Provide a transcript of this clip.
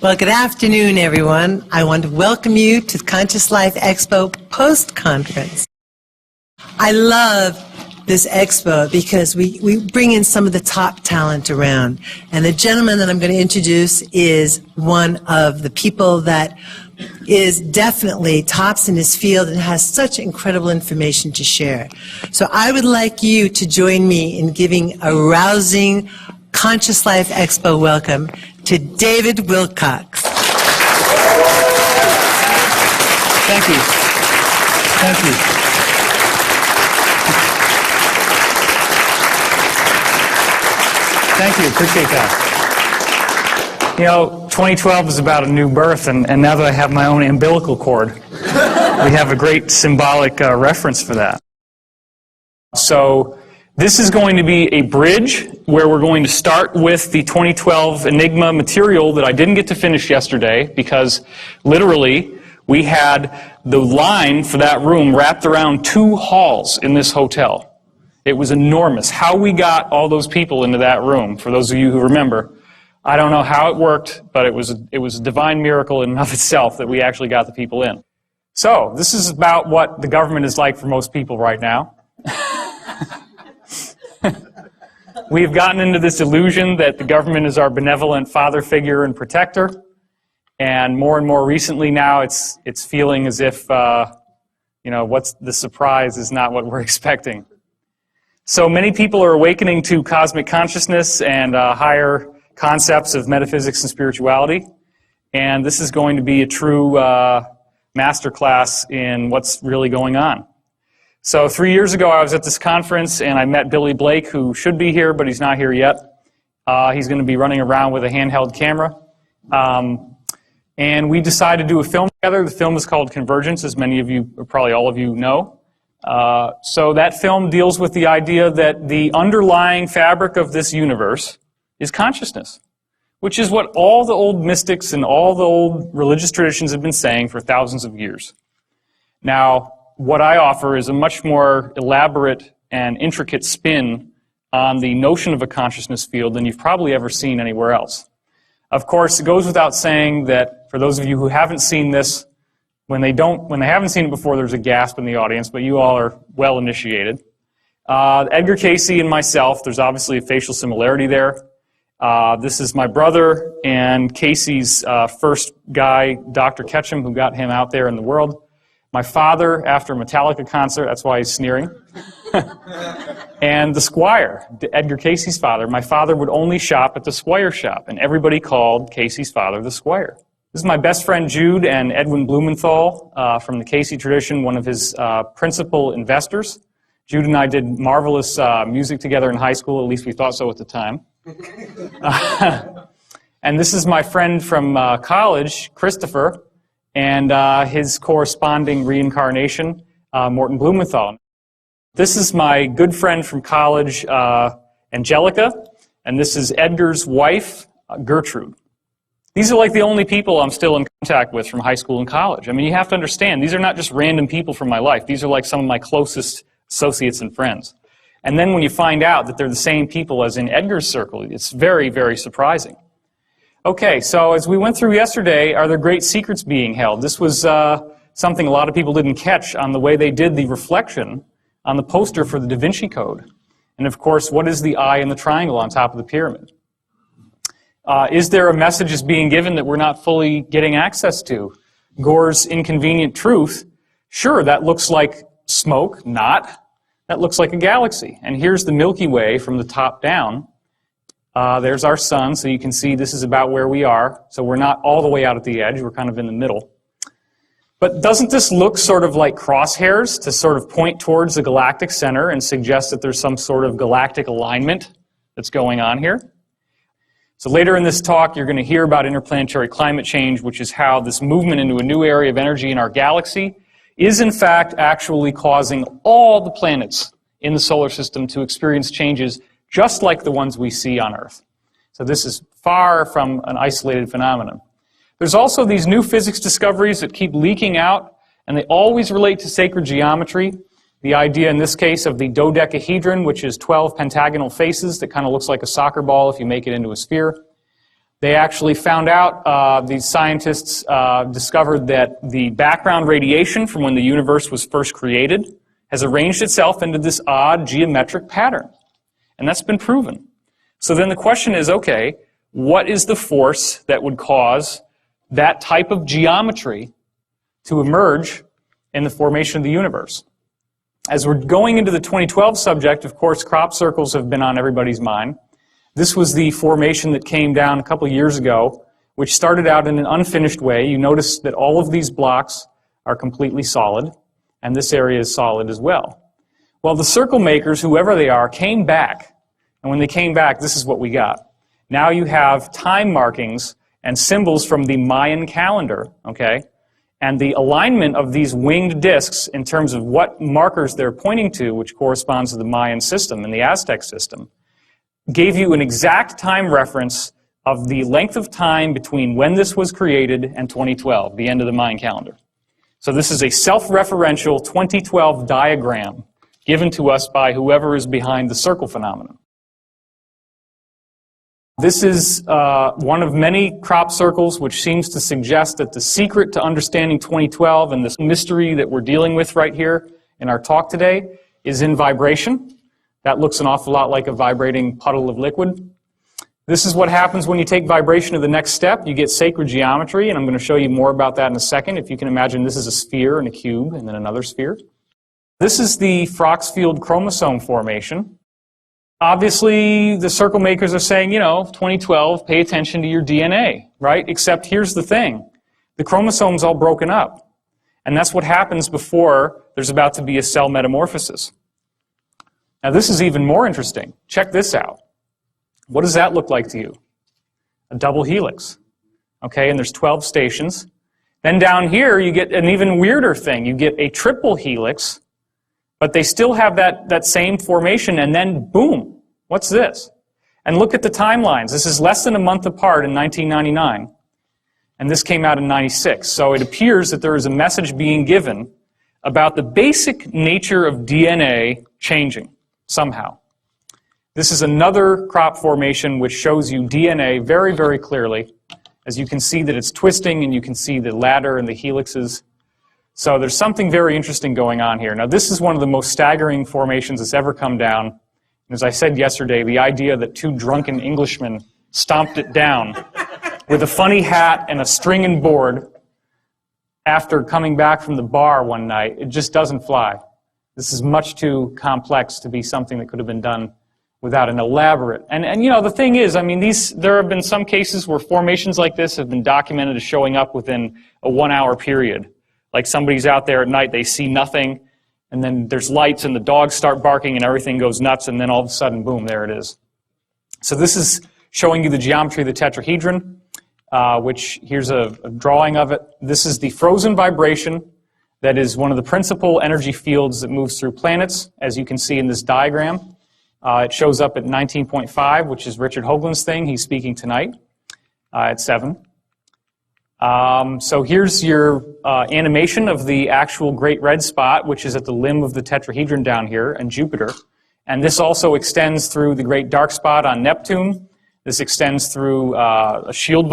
Well, good afternoon, everyone. I want to welcome you to the Conscious Life Expo post-conference. I love this expo because we bring in some of the top talent around. And the gentleman that I'm going to introduce is one of the people that is definitely tops in his field and has such incredible information to share. So I would like you to join me in giving a rousing Conscious Life Expo welcome to David Wilcock. Thank you. Thank you. Thank you. Appreciate that. You know, 2012 is about a new birth, and now that I have my own umbilical cord, we have a great symbolic reference for that. So this is going to be a bridge where we're going to start with the 2012 Enigma material that I didn't get to finish yesterday because literally we had the line for that room wrapped around 2 halls in this hotel. It was enormous. How we got all those people into that room, for those of you who remember, I don't know how it worked, but it was a divine miracle in and of itself that we actually got the people in. So this is about what the government is like for most people right now. We've gotten into this illusion that the government is our benevolent father figure and protector, and more recently now it's feeling as if what's the surprise is not what we're expecting. So many people are awakening to cosmic consciousness and higher concepts of metaphysics and spirituality, and this is going to be a true masterclass in what's really going on. So 3 years ago I was at this conference and I met Billy Blake, who should be here but he's not here yet. He's going to be running around with a handheld camera. And we decided to do a film together. The film is called Convergence, as many of you, or probably all of you, know. So that film deals with the idea that the underlying fabric of this universe is consciousness, which is what all the old mystics and all the old religious traditions have been saying for thousands of years. Now, what I offer is a much more elaborate and intricate spin on the notion of a consciousness field than you've probably ever seen anywhere else. Of course, it goes without saying that for those of you who haven't seen this, when they haven't seen it before, there's a gasp in the audience, but you all are well initiated. Edgar Cayce and myself, there's obviously a facial similarity there. This is my brother and Cayce's first guy, Dr. Ketchum, who got him out there in the world. My father, after a Metallica concert, that's why he's sneering. And the Squire, Edgar Cayce's father. My father would only shop at the Squire shop, and everybody called Cayce's father the Squire. This is my best friend Jude and Edwin Blumenthal from the Cayce tradition, one of his principal investors. Jude and I did marvelous music together in high school, at least we thought so at the time. And this is my friend from college, Christopher, and his corresponding reincarnation, Morton Blumenthal. This is my good friend from college, Angelica, and this is Edgar's wife, Gertrude. These are like the only people I'm still in contact with from high school and college. I mean, you have to understand, these are not just random people from my life. These are like some of my closest associates and friends. And then when you find out that they're the same people as in Edgar's circle, it's very, very surprising. Okay, so as we went through yesterday, are there great secrets being held? This was something a lot of people didn't catch on the way they did the reflection on the poster for the Da Vinci Code. And of course, what is the eye and the triangle on top of the pyramid? Is there a message is being given that we're not fully getting access to? Gore's Inconvenient Truth, sure, that looks like smoke, not. That looks like a galaxy. And here's the Milky Way from the top down. There's our sun, so you can see this is about where we are. So we're not all the way out at the edge, we're kind of in the middle. But doesn't this look sort of like crosshairs to sort of point towards the galactic center and suggest that there's some sort of galactic alignment that's going on here? So later in this talk, you're going to hear about interplanetary climate change, which is how this movement into a new area of energy in our galaxy is in fact actually causing all the planets in the solar system to experience changes just like the ones we see on Earth. So this is far from an isolated phenomenon. There's also these new physics discoveries that keep leaking out, and they always relate to sacred geometry. The idea in this case of the dodecahedron, which is 12 pentagonal faces that kind of looks like a soccer ball if you make it into a sphere. They actually found out, these scientists discovered that the background radiation from when the universe was first created has arranged itself into this odd geometric pattern. And that's been proven. So then the question is, okay, what is the force that would cause that type of geometry to emerge in the formation of the universe? As we're going into the 2012 subject, of course, crop circles have been on everybody's mind. This was the formation that came down a couple of years ago, which started out in an unfinished way. You notice that all of these blocks are completely solid, and this area is solid as well. Well, the circle makers, whoever they are, came back. And when they came back, this is what we got. Now you have time markings and symbols from the Mayan calendar, okay? And the alignment of these winged discs in terms of what markers they're pointing to, which corresponds to the Mayan system and the Aztec system, gave you an exact time reference of the length of time between when this was created and 2012, the end of the Mayan calendar. So this is a self-referential 2012 diagram given to us by whoever is behind the circle phenomenon. This is one of many crop circles which seems to suggest that the secret to understanding 2012 and this mystery that we're dealing with right here in our talk today is in vibration. That looks an awful lot like a vibrating puddle of liquid. This is what happens when you take vibration to the next step. You get sacred geometry, and I'm going to show you more about that in a second. If you can imagine, this is a sphere and a cube, and then another sphere. This is the Froxfield chromosome formation. Obviously, the circle makers are saying, 2012, pay attention to your DNA, right? Except here's the thing. The chromosome's all broken up. And that's what happens before there's about to be a cell metamorphosis. Now, this is even more interesting. Check this out. What does that look like to you? A double helix. Okay, and there's 12 stations. Then down here, you get an even weirder thing. You get a triple helix, but they still have that same formation, and then boom, what's this? And look at the timelines. This is less than a month apart in 1999, and this came out in 96. So it appears that there is a message being given about the basic nature of DNA changing somehow. This is another crop formation which shows you DNA very, very clearly. As you can see that it's twisting, and you can see the ladder and the helixes. So there's something very interesting going on here. Now, this is one of the most staggering formations that's ever come down. And as I said yesterday, the idea that two drunken Englishmen stomped it down with a funny hat and a string and board after coming back from the bar one night, it just doesn't fly. This is much too complex to be something that could have been done without an elaborate. And the thing is, there have been some cases where formations like this have been documented as showing up within a 1-hour period. Like somebody's out there at night, they see nothing, and then there's lights and the dogs start barking and everything goes nuts, and then all of a sudden, boom, there it is. So this is showing you the geometry of the tetrahedron, which here's a drawing of it. This is the frozen vibration that is one of the principal energy fields that moves through planets, as you can see in this diagram. It shows up at 19.5, which is Richard Hoagland's thing. He's speaking tonight at 7. So here's your animation of the actual Great Red Spot, which is at the limb of the tetrahedron down here, and Jupiter. And this also extends through the Great Dark Spot on Neptune. This extends through a shield